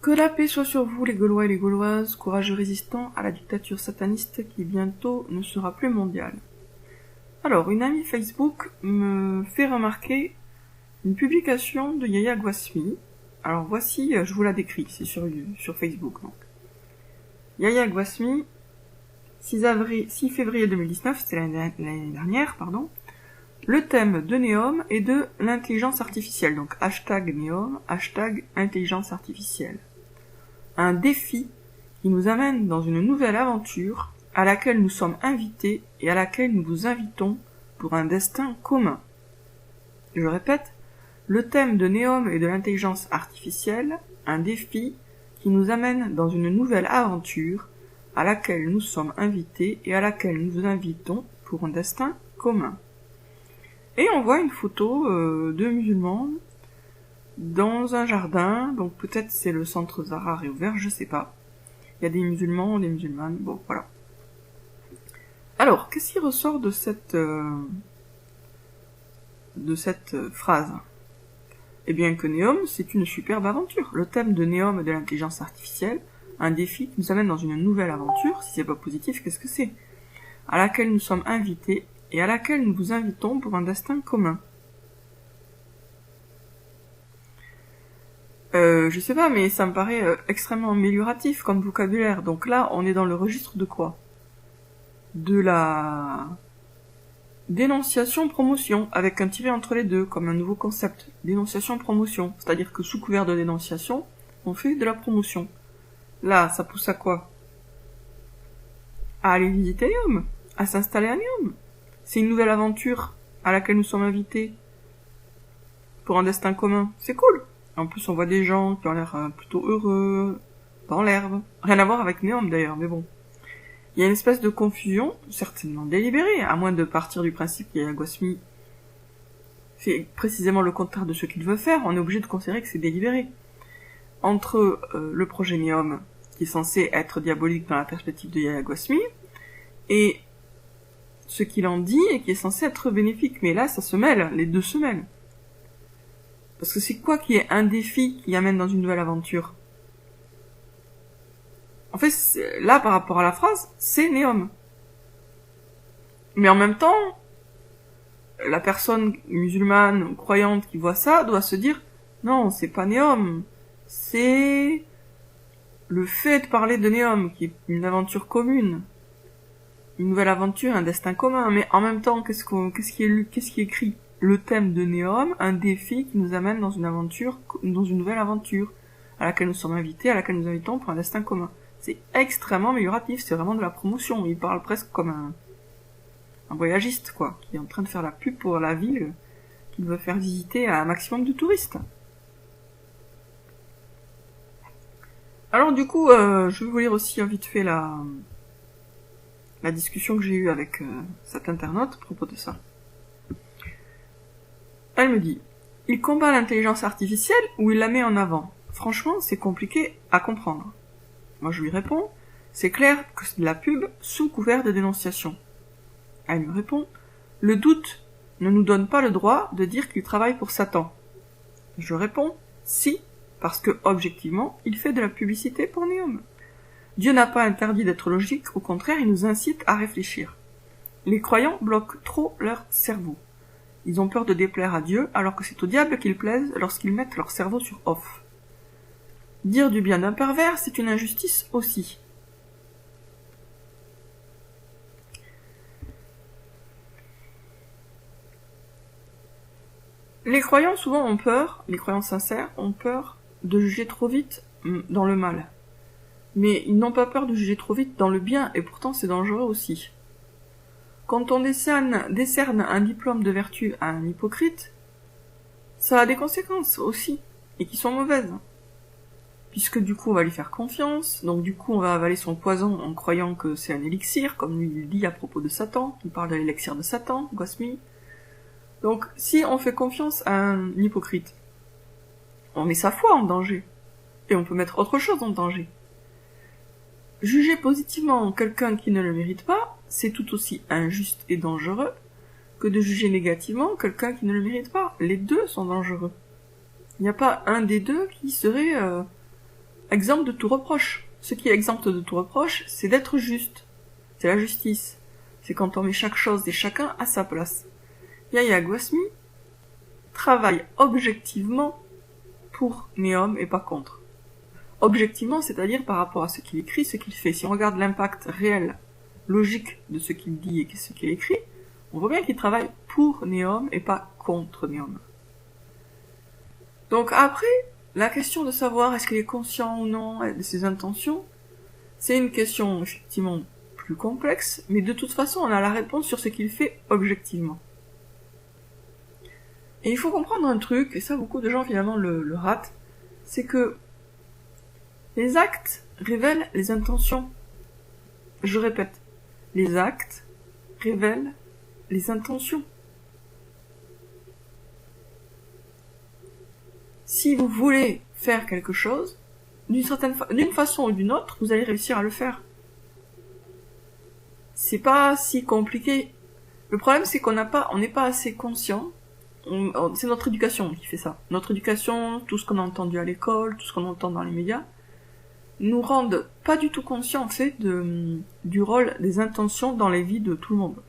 Que la paix soit sur vous, les Gaulois et les Gauloises, courageux résistants à la dictature sataniste qui bientôt ne sera plus mondiale. Alors, une amie Facebook me fait remarquer une publication de Yaya Guasmi. Alors voici, je vous la décris, c'est sur Facebook. Donc. Yaya Guasmi, 6 février 2019, c'était l'année dernière, pardon. Le thème de Neom est de l'intelligence artificielle, donc hashtag Neom, hashtag intelligence artificielle. Un défi qui nous amène dans une nouvelle aventure à laquelle nous sommes invités et à laquelle nous vous invitons pour un destin commun. Je répète, le thème de Neom est de l'intelligence artificielle, un défi qui nous amène dans une nouvelle aventure à laquelle nous sommes invités et à laquelle nous vous invitons pour un destin commun. Et on voit une photo de musulmans dans un jardin, donc peut-être c'est le centre Zahra réouvert, je sais pas. Il y a des musulmans, des musulmanes, bon voilà. Alors, qu'est-ce qui ressort de cette phrase? Eh bien que Neom, c'est une superbe aventure. Le thème de Neom est de l'intelligence artificielle, un défi qui nous amène dans une nouvelle aventure, si c'est pas positif, qu'est-ce que c'est? À laquelle nous sommes invités et à laquelle nous vous invitons pour un destin commun. Je sais pas, mais ça me paraît extrêmement amélioratif comme vocabulaire. Donc là, on est dans le registre de quoi? De la dénonciation-promotion, avec un tiret entre les deux, comme un nouveau concept. Dénonciation-promotion. C'est-à-dire que sous couvert de dénonciation, on fait de la promotion. Là, ça pousse à quoi? À aller visiter Neom, à s'installer à Neom. C'est une nouvelle aventure à laquelle nous sommes invités pour un destin commun. C'est cool. En plus, on voit des gens qui ont l'air plutôt heureux, dans l'herbe. Rien à voir avec Neom d'ailleurs, mais bon. Il y a une espèce de confusion, certainement délibérée, à moins de partir du principe qu'il y a Guasmi fait précisément le contraire de ce qu'il veut faire, on est obligé de considérer que c'est délibéré. Entre le projet Neom, qui est censé être diabolique dans la perspective de Yaya Guasmi, et ce qu'il en dit et qui est censé être bénéfique. Mais là, ça se mêle, les deux se mêlent. Parce que c'est quoi qui est un défi qui amène dans une nouvelle aventure? En fait, là, par rapport à la phrase, c'est Neom. Mais en même temps, la personne musulmane ou croyante qui voit ça doit se dire, non, c'est pas Neom. C'est le fait de parler de Neom, qui est une aventure commune. Une nouvelle aventure, un destin commun. Mais en même temps, qu'est-ce qui est écrit? Le thème de Neom, un défi qui nous amène dans une aventure, dans une nouvelle aventure, à laquelle nous sommes invités, à laquelle nous invitons pour un destin commun. C'est extrêmement amélioratif, c'est vraiment de la promotion. Il parle presque comme un voyagiste, quoi, qui est en train de faire la pub pour la ville, qu'il veut faire visiter à un maximum de touristes. Alors du coup, je vais vous lire aussi vite fait la discussion que j'ai eue avec cette internaute à propos de ça. Elle me dit, il combat l'intelligence artificielle ou il la met en avant? Franchement, c'est compliqué à comprendre. Moi, je lui réponds, c'est clair que c'est de la pub sous couvert de dénonciation. Elle me répond, le doute ne nous donne pas le droit de dire qu'il travaille pour Satan. Je réponds, si, parce que, objectivement, il fait de la publicité pour Neom. Dieu n'a pas interdit d'être logique, au contraire, il nous incite à réfléchir. Les croyants bloquent trop leur cerveau. Ils ont peur de déplaire à Dieu, alors que c'est au diable qu'ils plaisent lorsqu'ils mettent leur cerveau sur off. Dire du bien d'un pervers, c'est une injustice aussi. Les croyants souvent ont peur, les croyants sincères ont peur de juger trop vite dans le mal. Mais ils n'ont pas peur de juger trop vite dans le bien, et pourtant c'est dangereux aussi. Quand on décerne un diplôme de vertu à un hypocrite, ça a des conséquences aussi, et qui sont mauvaises. Puisque du coup on va lui faire confiance, donc du coup on va avaler son poison en croyant que c'est un élixir, comme lui il dit à propos de Satan, il parle de l'élixir de Satan, Guasmi. Donc si on fait confiance à un hypocrite, on met sa foi en danger, et on peut mettre autre chose en danger. Juger positivement quelqu'un qui ne le mérite pas, c'est tout aussi injuste et dangereux que de juger négativement quelqu'un qui ne le mérite pas. Les deux sont dangereux. Il n'y a pas un des deux qui serait exempt de tout reproche. Ce qui est exempt de tout reproche, c'est d'être juste. C'est la justice. C'est quand on met chaque chose et chacun à sa place. Yahya Gouasmi travaille objectivement pour Neom et pas contre. Objectivement, c'est-à-dire par rapport à ce qu'il écrit, ce qu'il fait. Si on regarde l'impact réel, logique de ce qu'il dit et ce qu'il écrit, on voit bien qu'il travaille pour Neom et pas contre Neom. Donc après, la question de savoir est-ce qu'il est conscient ou non de ses intentions, c'est une question effectivement plus complexe, mais de toute façon on a la réponse sur ce qu'il fait objectivement. Et il faut comprendre un truc, et ça beaucoup de gens finalement le ratent, c'est que les actes révèlent les intentions. Je répète, les actes révèlent les intentions. Si vous voulez faire quelque chose, d'une façon ou d'une autre, vous allez réussir à le faire. C'est pas si compliqué. Le problème, c'est on n'est pas assez conscient. C'est notre éducation qui fait ça. Notre éducation, tout ce qu'on a entendu à l'école, tout ce qu'on entend dans les médias, nous rendent pas du tout conscients, en fait, du rôle des intentions dans les vies de tout le monde.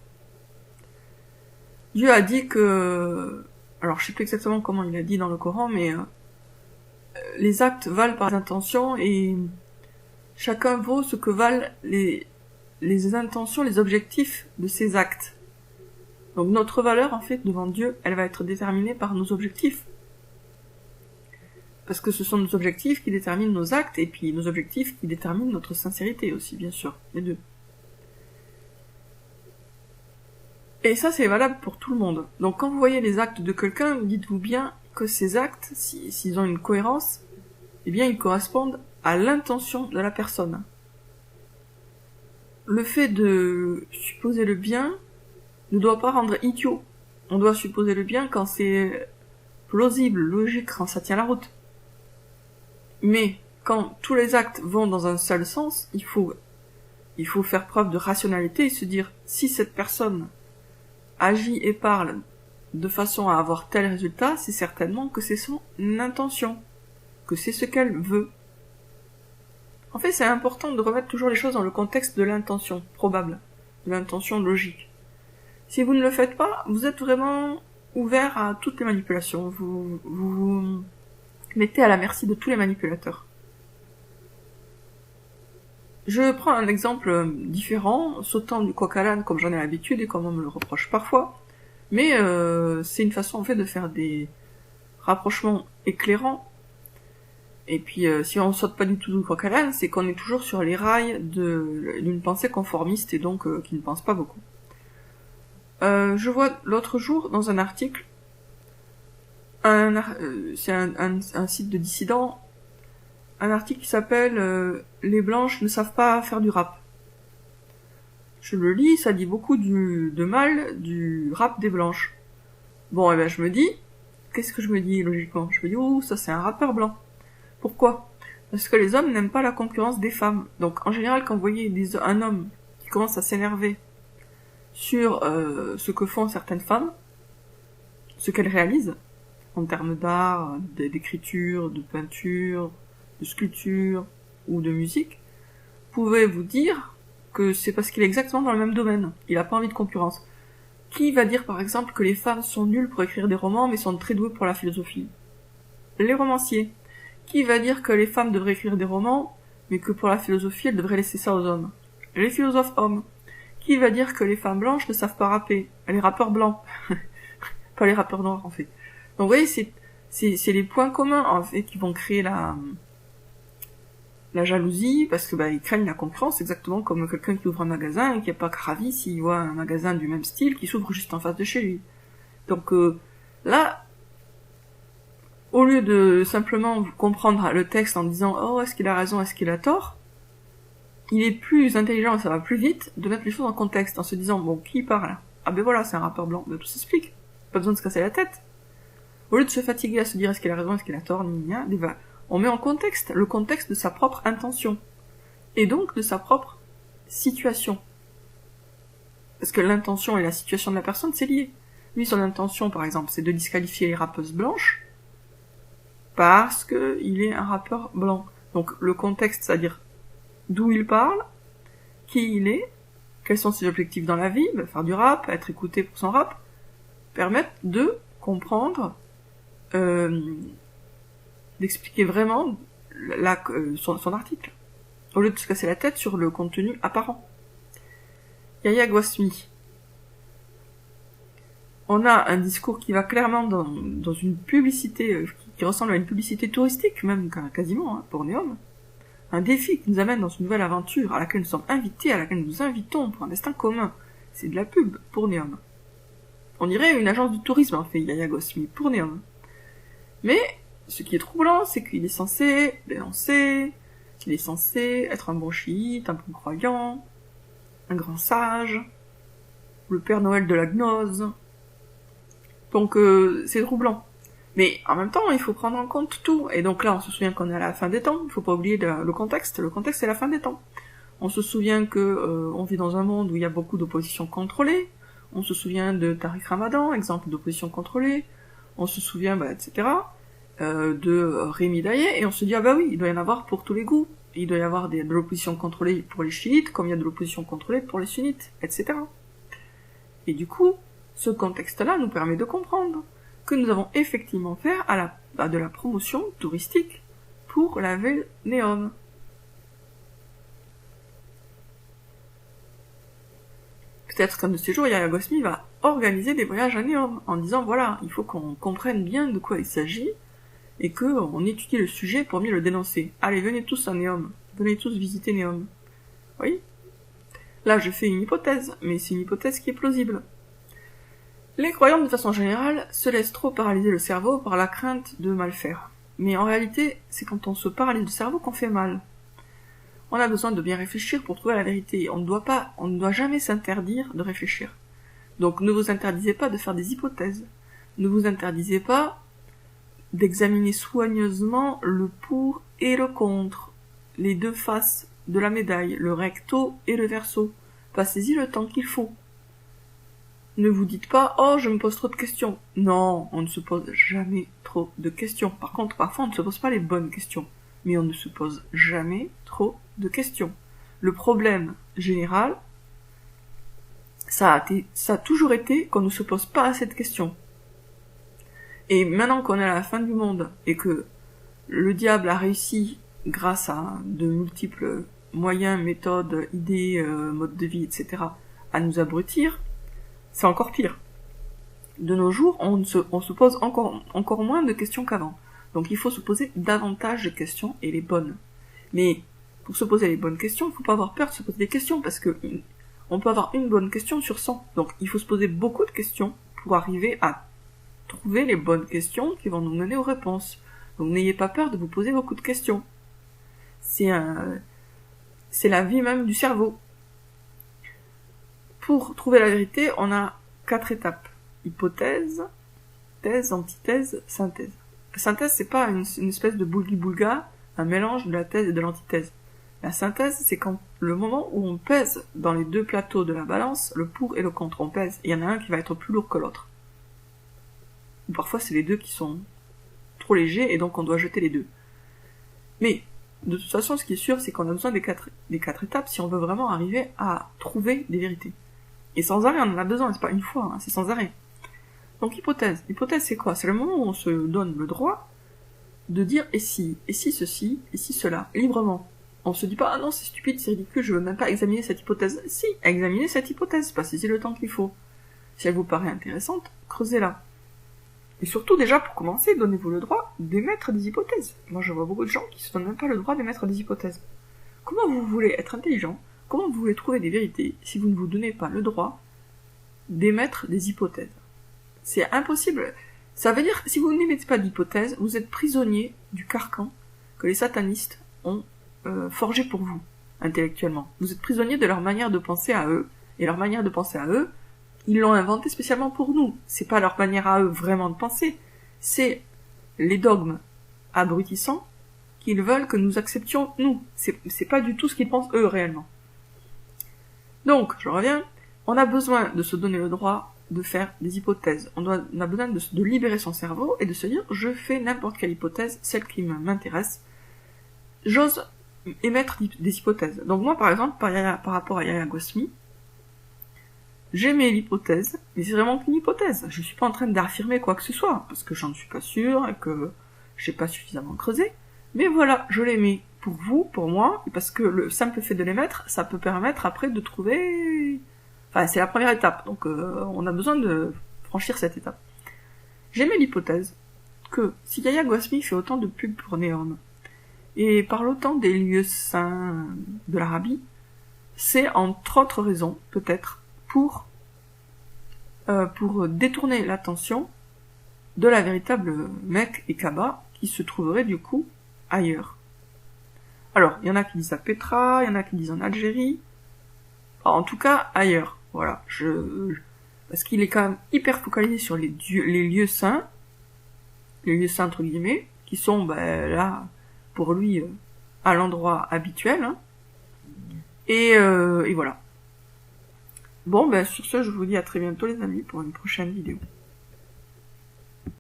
Dieu a dit que, alors je sais plus exactement comment il a dit dans le Coran, mais les actes valent par les intentions et chacun vaut ce que valent les intentions, les objectifs de ses actes. Donc notre valeur, en fait, devant Dieu, elle va être déterminée par nos objectifs. Parce que ce sont nos objectifs qui déterminent nos actes, et puis nos objectifs qui déterminent notre sincérité aussi, bien sûr, les deux. Et ça, c'est valable pour tout le monde. Donc quand vous voyez les actes de quelqu'un, dites-vous bien que ces actes, s'ils ont une cohérence, eh bien ils correspondent à l'intention de la personne. Le fait de supposer le bien ne doit pas rendre idiot. On doit supposer le bien quand c'est plausible, logique, quand ça tient la route. Mais quand tous les actes vont dans un seul sens, il faut faire preuve de rationalité et se dire si cette personne agit et parle de façon à avoir tel résultat, c'est certainement que c'est son intention, que c'est ce qu'elle veut. En fait, c'est important de remettre toujours les choses dans le contexte de l'intention probable, de l'intention logique. Si vous ne le faites pas, vous êtes vraiment ouvert à toutes les manipulations. Vous mettez à la merci de tous les manipulateurs. Je prends un exemple différent, sautant du coq à l'âne comme j'en ai l'habitude et comme on me le reproche parfois, mais c'est une façon en fait de faire des rapprochements éclairants. Et puis si on saute pas du tout du coq à l'âne, c'est qu'on est toujours sur les rails d'une pensée conformiste et donc qui ne pense pas beaucoup. Je vois l'autre jour dans un article, c'est un site de dissidents, un article qui s'appelle Les Blanches ne savent pas faire du rap. Je le lis, ça dit beaucoup de mal du rap des Blanches. Bon, et ben je me dis, qu'est-ce que je me dis logiquement? Je me dis, oh, ça c'est un rappeur blanc. Pourquoi? Parce que les hommes n'aiment pas la concurrence des femmes. Donc en général, quand vous voyez un homme qui commence à s'énerver sur ce que font certaines femmes, ce qu'elles réalisent, en termes d'art, d'écriture, de peinture, de sculpture ou de musique, pouvez vous dire que c'est parce qu'il est exactement dans le même domaine. Il a pas envie de concurrence. Qui va dire par exemple que les femmes sont nulles pour écrire des romans mais sont très douées pour la philosophie? Les romanciers. Qui va dire que les femmes devraient écrire des romans mais que pour la philosophie elles devraient laisser ça aux hommes? Les philosophes hommes. Qui va dire que les femmes blanches ne savent pas rapper? Les rappeurs blancs. Pas les rappeurs noirs en fait. Donc vous voyez, c'est les points communs en fait qui vont créer la jalousie, parce que ils craignent la concurrence, exactement comme quelqu'un qui ouvre un magasin et qui est pas ravi s'il voit un magasin du même style qui s'ouvre juste en face de chez lui. Donc là, au lieu de simplement comprendre le texte en disant oh est-ce qu'il a raison, est-ce qu'il a tort, il est plus intelligent et ça va plus vite de mettre les choses en contexte en se disant bon qui parle? Ah ben voilà, c'est un rappeur blanc, tout s'explique. Pas besoin de se casser la tête. Au lieu de se fatiguer à se dire est-ce qu'il a raison, est-ce qu'il a tort, on met en contexte le contexte de sa propre intention. Et donc de sa propre situation. Parce que l'intention et la situation de la personne, c'est lié. Lui, son intention, par exemple, c'est de disqualifier les rappeuses blanches parce que il est un rappeur blanc. Donc le contexte, c'est-à-dire d'où il parle, qui il est, quels sont ses objectifs dans la vie, faire du rap, être écouté pour son rap, permettent de comprendre, d'expliquer vraiment son article, au lieu de se casser la tête sur le contenu apparent. Yahya Gosmi. On a un discours qui va clairement dans une publicité qui ressemble à une publicité touristique, même quasiment, pour Neom. Un défi qui nous amène dans une nouvelle aventure à laquelle nous sommes invités, à laquelle nous nous invitons pour un destin commun. C'est de la pub pour Neom. On dirait une agence de tourisme, en fait, Yahya Gosmi, pour Neom. Mais ce qui est troublant, c'est qu'il est censé dénoncer, qu'il est censé être un bon chiite, un bon croyant, un grand sage, le Père Noël de la gnose. Donc c'est troublant. Mais en même temps, il faut prendre en compte tout. Et donc là, on se souvient qu'on est à la fin des temps. Il faut pas oublier le contexte. Le contexte, c'est la fin des temps. On se souvient que on vit dans un monde où il y a beaucoup d'opposition contrôlée. On se souvient de Tariq Ramadan, exemple d'opposition contrôlée. On se souvient, etc. De Rémi Daillé. Et on se dit, ah bah oui, il doit y en avoir pour tous les goûts. Il doit y avoir de l'opposition contrôlée pour les chiites, comme il y a de l'opposition contrôlée pour les sunnites, etc. Et du coup, ce contexte-là nous permet de comprendre que nous avons effectivement fait de la promotion touristique pour la ville Neom. Peut-être qu'un de ces jours, Yahya Gosmi va organiser des voyages à Neom, en disant, voilà, il faut qu'on comprenne bien de quoi il s'agit, et qu'on étudie le sujet pour mieux le dénoncer. Allez, venez tous à Neom. Venez tous visiter Neom. Oui? Là, je fais une hypothèse, mais c'est une hypothèse qui est plausible. Les croyants, de façon générale, se laissent trop paralyser le cerveau par la crainte de mal faire. Mais en réalité, c'est quand on se paralyse le cerveau qu'on fait mal. On a besoin de bien réfléchir pour trouver la vérité. On ne doit jamais s'interdire de réfléchir. Donc ne vous interdisez pas de faire des hypothèses. Ne vous interdisez pas d'examiner soigneusement le pour et le contre, les deux faces de la médaille, le recto et le verso. Passez-y le temps qu'il faut. Ne vous dites pas « Oh, je me pose trop de questions ». Non, on ne se pose jamais trop de questions. Par contre, parfois, on ne se pose pas les bonnes questions. Mais on ne se pose jamais trop de questions. Le problème général, ça a toujours été qu'on ne se pose pas assez de questions. Et maintenant qu'on est à la fin du monde, et que le diable a réussi, grâce à de multiples moyens, méthodes, idées, modes de vie, etc., à nous abrutir, c'est encore pire. De nos jours, on se pose encore moins de questions qu'avant. Donc il faut se poser davantage de questions, et les bonnes. Mais pour se poser les bonnes questions, il faut pas avoir peur de se poser des questions, parce que on peut avoir une bonne question sur 100. Donc il faut se poser beaucoup de questions pour arriver à trouver les bonnes questions qui vont nous mener aux réponses. Donc n'ayez pas peur de vous poser beaucoup de questions. C'est la vie même du cerveau. Pour trouver la vérité, on a 4 étapes. Hypothèse, thèse, antithèse, synthèse. La synthèse, c'est pas une espèce de boulga, un mélange de la thèse et de l'antithèse. La synthèse, c'est quand le moment où on pèse dans les deux plateaux de la balance, le pour et le contre, on pèse. Il y en a un qui va être plus lourd que l'autre. Ou parfois, c'est les deux qui sont trop légers et donc on doit jeter les deux. Mais, de toute façon, ce qui est sûr, c'est qu'on a besoin des quatre étapes si on veut vraiment arriver à trouver des vérités. Et sans arrêt, on en a besoin, c'est pas une fois, c'est sans arrêt. Donc hypothèse. Hypothèse, c'est quoi? C'est le moment où on se donne le droit de dire et si ceci, et si cela, librement. On se dit pas, ah non, c'est stupide, c'est ridicule, je veux même pas examiner cette hypothèse. Si, examinez cette hypothèse, passez-y le temps qu'il faut. Si elle vous paraît intéressante, creusez-la. Et surtout, déjà, pour commencer, donnez-vous le droit d'émettre des hypothèses. Moi, je vois beaucoup de gens qui se donnent même pas le droit d'émettre des hypothèses. Comment vous voulez être intelligent? Comment vous voulez trouver des vérités si vous ne vous donnez pas le droit d'émettre des hypothèses? C'est impossible. Ça veut dire, si vous n'émettez pas d'hypothèses, vous êtes prisonnier du carcan que les satanistes ont forgé pour vous, intellectuellement. Vous êtes prisonnier de leur manière de penser à eux, et leur manière de penser à eux, ils l'ont inventé spécialement pour nous. C'est pas leur manière à eux vraiment de penser, c'est les dogmes abrutissants qu'ils veulent que nous acceptions, nous. C'est pas du tout ce qu'ils pensent eux réellement. Donc, je reviens, on a besoin de se donner le droit de faire des hypothèses. On a besoin de libérer son cerveau et de se dire, je fais n'importe quelle hypothèse, celle qui m'intéresse. j'ose émettre des hypothèses. Donc moi, par exemple, par rapport à Yaya Gosmi, j'émets l'hypothèse, mais c'est vraiment qu'une hypothèse. Je suis pas en train d'affirmer quoi que ce soit, parce que j'en suis pas sûre, et que j'ai pas suffisamment creusé. Mais voilà, je l'émets pour vous, pour moi, parce que le simple fait de l'émettre, ça peut permettre après de trouver... Enfin, c'est la première étape, donc on a besoin de franchir cette étape. J'émets l'hypothèse que si Yaya Gosmi fait autant de pubs pour Neom, et parle autant des lieux saints de l'Arabie, c'est entre autres raisons, peut-être, pour détourner l'attention de la véritable Mecque et Kaaba, qui se trouverait du coup ailleurs. Alors, il y en a qui disent à Petra, il y en a qui disent en Algérie, en tout cas ailleurs, voilà. Parce qu'il est quand même hyper focalisé sur les lieux saints entre guillemets, qui sont là, pour lui, à l'endroit habituel, hein. Et voilà. Bon, sur ce, je vous dis à très bientôt les amis, pour une prochaine vidéo.